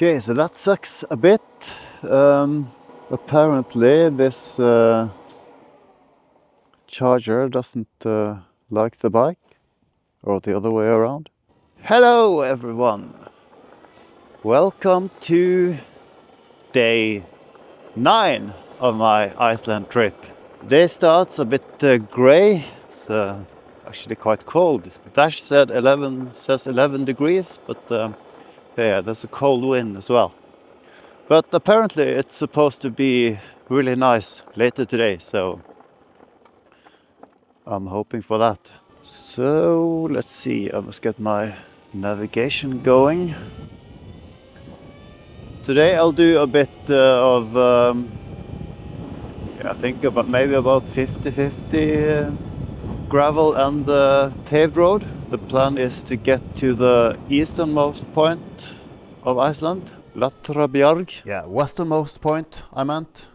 Okay, so that sucks a bit. Apparently this charger doesn't like the bike, or the other way around. Hello everyone! Welcome to day 9 of my Iceland trip. Day starts a bit grey. It's actually quite cold. Dash says 11 degrees, but yeah, there's a cold wind as well. But apparently it's supposed to be really nice later today, so I'm hoping for that. So let's see, I must get my navigation going. Today I'll do a bit of, I think maybe about 50-50 gravel and paved road. The plan is to get to the easternmost point of Iceland, Latrabjarg. Yeah, westernmost point I meant.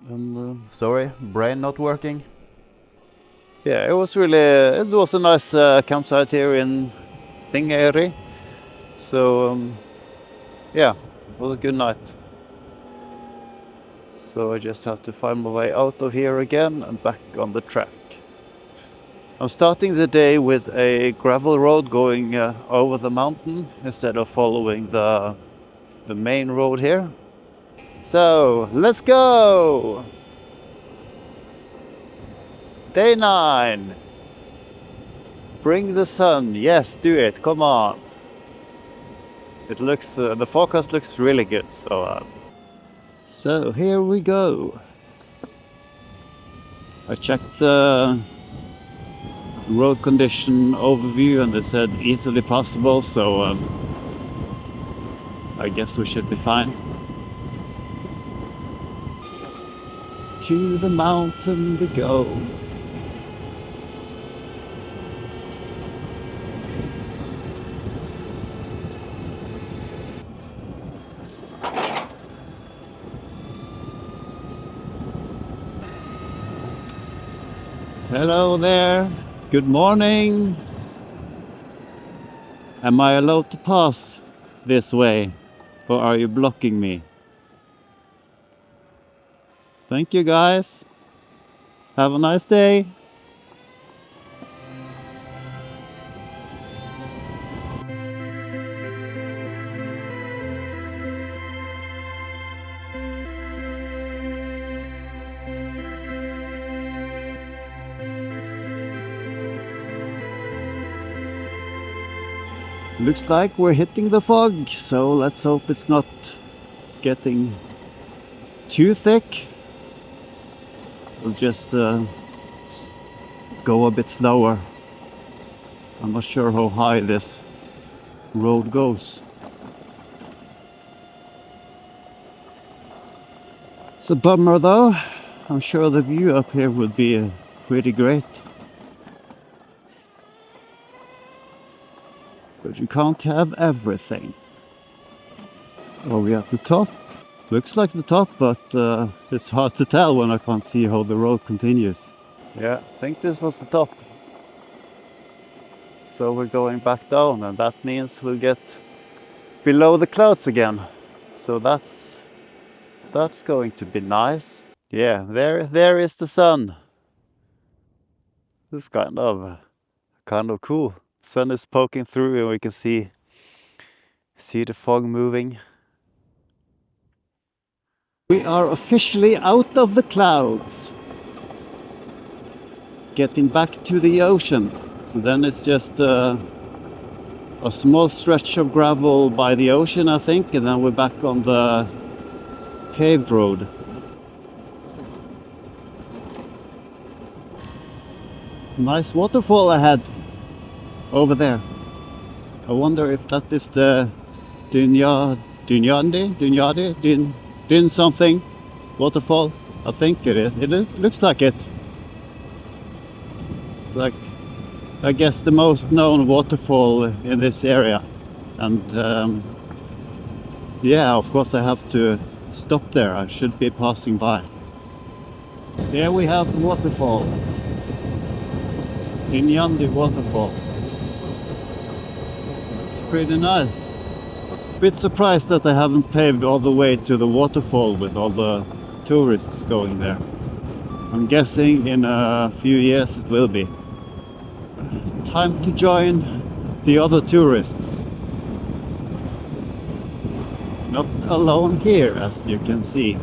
And sorry, brain not working. Yeah, it was a nice campsite here in Dynjandi. So yeah, it was a good night. So I just have to find my way out of here again and back on the track. I'm starting the day with a gravel road going over the mountain instead of following the main road here. So let's go! Day 9. Bring the sun. Yes, do it. Come on. It looks, the forecast looks really good. So here we go. I checked the road condition overview and it said easily passable, so I guess we should be fine. To the mountain we go. Hello there. Good morning. Am I allowed to pass this way, or are you blocking me? Thank you guys. Have a nice day. Looks like we're hitting the fog, so let's hope it's not getting too thick. We'll just go a bit slower. I'm not sure how high this road goes. It's a bummer though. I'm sure the view up here would be pretty great. But you can't have everything. Are we at the top? Looks like the top, but it's hard to tell when I can't see how the road continues. Yeah, I think this was the top. So we're going back down, and that means we'll get below the clouds again. So that's going to be nice. Yeah, there is the sun. This is kind of cool. Sun is poking through and we can see the fog moving. We are officially out of the clouds. Getting back to the ocean. So then it's just a small stretch of gravel by the ocean, I think, and then we're back on the paved road. Nice waterfall ahead. Over there. I wonder if that is the Dynjandi something waterfall. I think it is. It looks like it. It's like, I guess, the most known waterfall in this area. And yeah, of course I have to stop there. I should be passing by. There we have the waterfall. Dynjandi waterfall. It's pretty nice. Bit surprised that they haven't paved all the way to the waterfall with all the tourists going there. I'm guessing in a few years it will be. Time to join the other tourists. Not alone here, as you can see.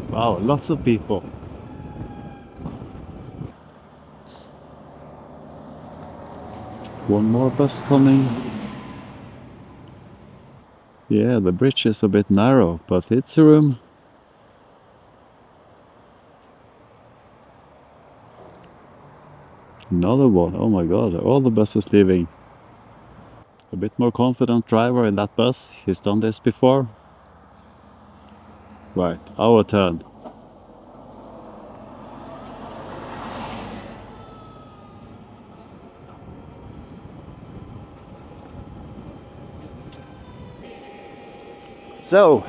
Wow, lots of people. One more bus coming. Yeah, the bridge is a bit narrow, but it's room. Another one. Oh my god, all the buses leaving. A bit more confident driver in that bus. He's done this before. Right, our turn. So,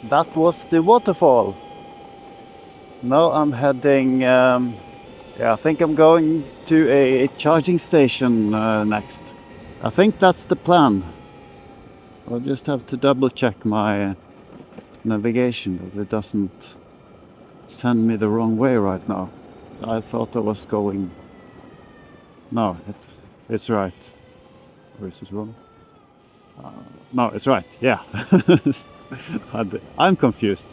that was the waterfall. Now I'm heading, I think I'm going to a charging station next. I think that's the plan. I'll just have to double check my navigation that it doesn't send me the wrong way right now. I thought I was going... No, it's right. Or is it wrong? No, it's right, yeah. I'm confused.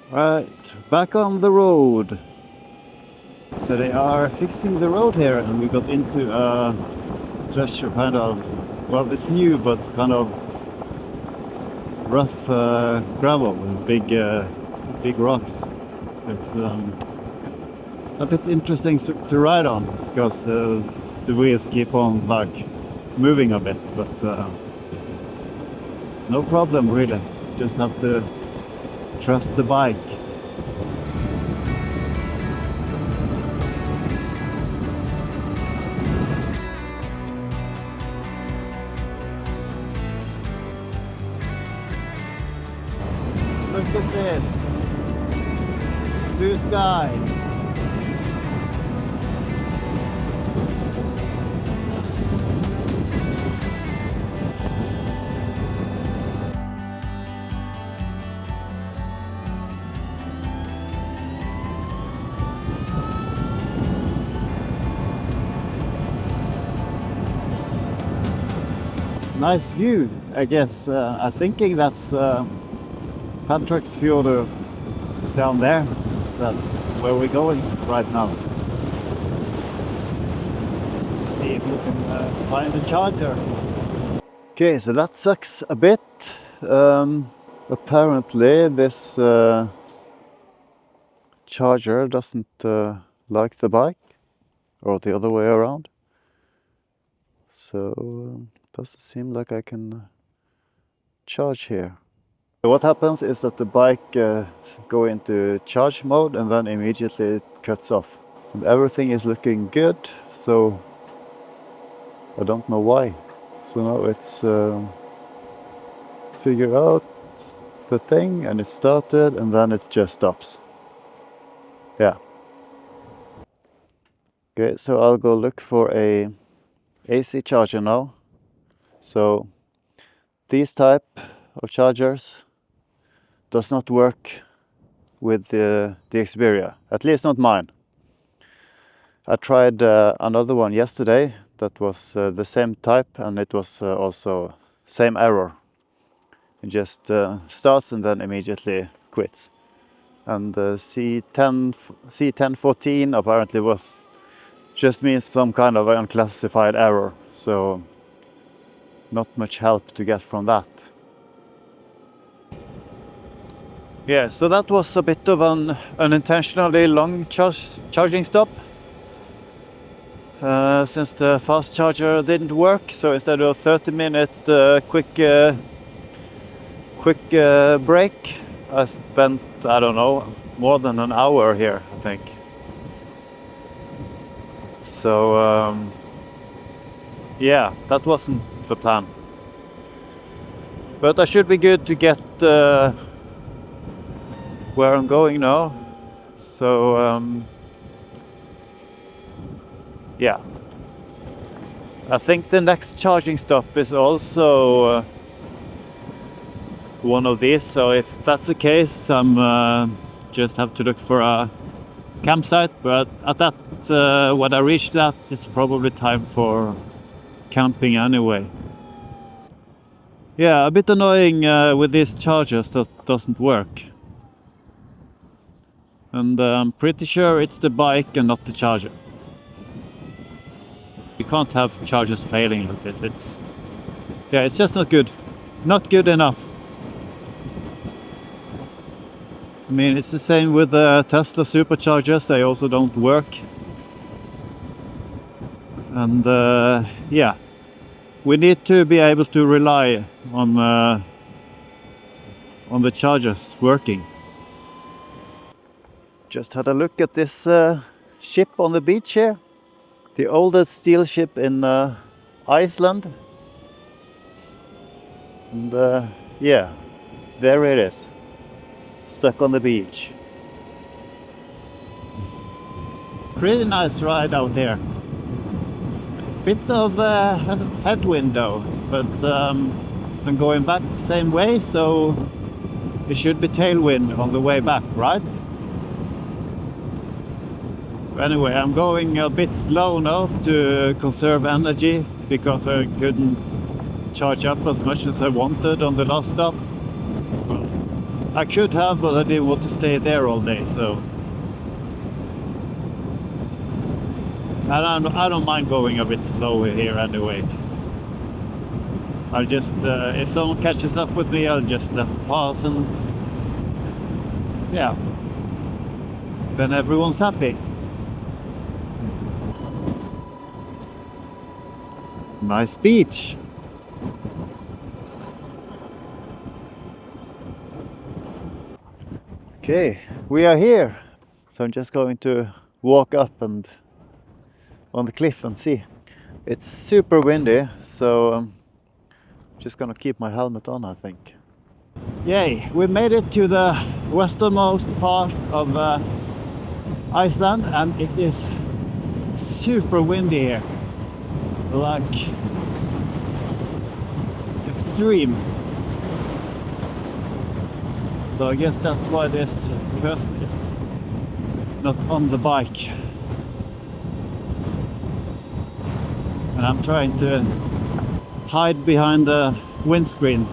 Right, back on the road. So they are fixing the road here, and we got into a stretch of kind of, well, it's new, but kind of rough gravel with big rocks. It's a bit interesting to ride on, because the wheels keep on like moving a bit, but no problem really. Just have to trust the bike. Look at this. Blue sky. Nice view, I guess. I'm thinking that's Patrick's Fjord down there. That's where we're going right now. See if we can find a charger. Okay, so that sucks a bit. Apparently this charger doesn't like the bike, or the other way around. So doesn't seem like I can charge here. What happens is that the bike go into charge mode and then immediately it cuts off. And everything is looking good, so I don't know why. So now it's figure out the thing, and it started, and then it just stops. Yeah. Okay, so I'll go look for a AC charger now. So these type of chargers does not work with the Experia, at least not mine. I tried another one yesterday that was the same type, and it was also same error. It just starts and then immediately quits. And C1014 apparently was just means some kind of unclassified error, so not much help to get from that. Yeah, so that was a bit of an unintentionally long charging stop. Since the fast charger didn't work, so instead of a 30-minute quick break, I spent, I don't know, more than an hour here, I think. So yeah, that wasn't the plan. But I should be good to get where I'm going now. So yeah, I think the next charging stop is also one of these. So if that's the case, I'm just have to look for a campsite. But at that, when I reach that, it's probably time for camping anyway. Yeah, a bit annoying with these chargers that doesn't work. And I'm pretty sure it's the bike and not the charger. You can't have chargers failing like this. It's just not good. Not good enough. I mean, it's the same with the Tesla superchargers. They also don't work. And yeah, we need to be able to rely on the chargers working. Just had a look at this ship on the beach here. The oldest steel ship in Iceland. And yeah, there it is, stuck on the beach. Pretty nice ride out here. Bit of headwind though, but I'm going back the same way, so it should be tailwind on the way back, right? Anyway, I'm going a bit slow now to conserve energy because I couldn't charge up as much as I wanted on the last stop. Well, I could have, but I didn't want to stay there all day, so. And I don't mind going a bit slower here anyway. I'll just, if someone catches up with me, I'll just let them pass and yeah, then everyone's happy. Nice beach. Okay, we are here. So I'm just going to walk up and on the cliff and see. It's super windy, so I'm just gonna keep my helmet on, I think. Yay, we made it to the westernmost part of Iceland, and it is super windy here. Like extreme. So I guess that's why this person is not on the bike. And I'm trying to hide behind the windscreen.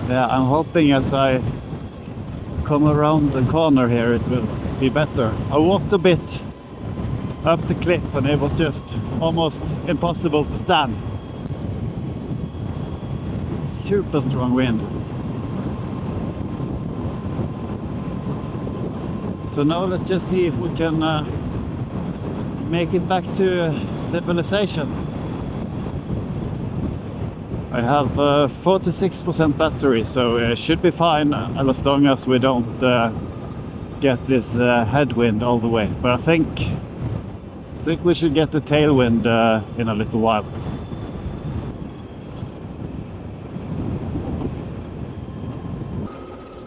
Yeah, I'm hoping as I come around the corner here it will be better. I walked a bit up the cliff and it was just almost impossible to stand. Super strong wind. So now let's just see if we can make it back to civilization. I have 46% battery, so it should be fine as long as we don't get this headwind all the way. But I think we should get the tailwind in a little while.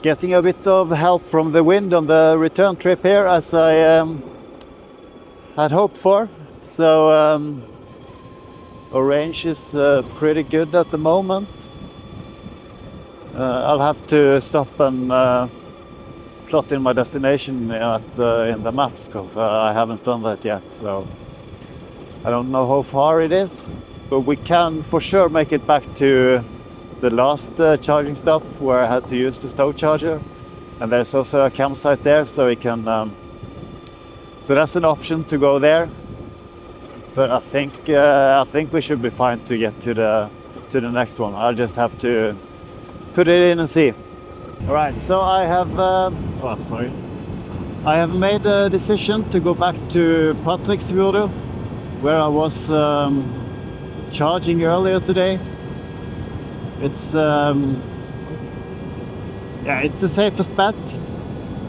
Getting a bit of help from the wind on the return trip here, as I had hoped for. So our range is pretty good at the moment. I'll have to stop and plot in my destination in the maps, because I haven't done that yet. So I don't know how far it is, but we can for sure make it back to the last charging stop where I had to use the stove charger, and there's also a campsite there, so we can. So that's an option to go there. But I think we should be fine to get to the next one. I'll just have to put it in and see. All right, so I have. I have made a decision to go back to Patreksfjordur, where I was charging earlier today. It's it's the safest bet.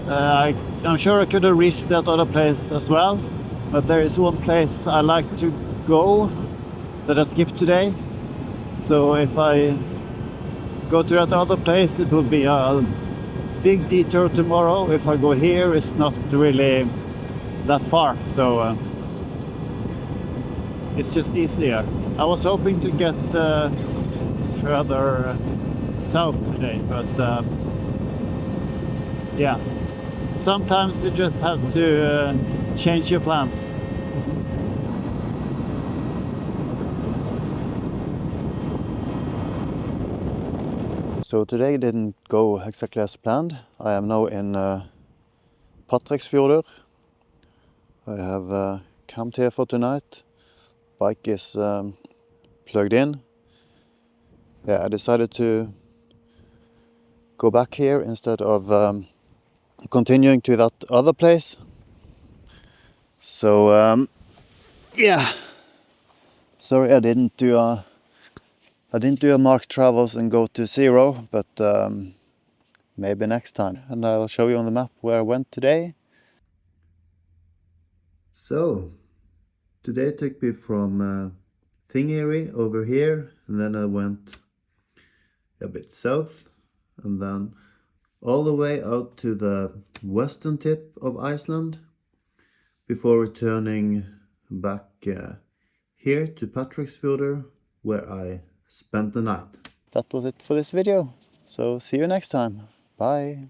I'm sure I could have reached that other place as well, but there is one place I like to go that I skipped today. So if I go to that other place, it will be a big detour tomorrow. If I go here, it's not really that far, so it's just easier. I was hoping to get further south today, but yeah, sometimes you just have to change your plans. So today didn't go exactly as planned. I am now in Patreksfjordur. I have camped here for tonight. Bike is plugged in. Yeah, I decided to go back here instead of continuing to that other place. So yeah, sorry I didn't do a Mark Travels and go to zero, but maybe next time. And I'll show you on the map where I went today. So today took me from Dynjandi over here, and then I went a bit south, and then all the way out to the western tip of Iceland before returning back here to Patreksfjordur, where I spent the night. That was it for this video, so see you next time. Bye.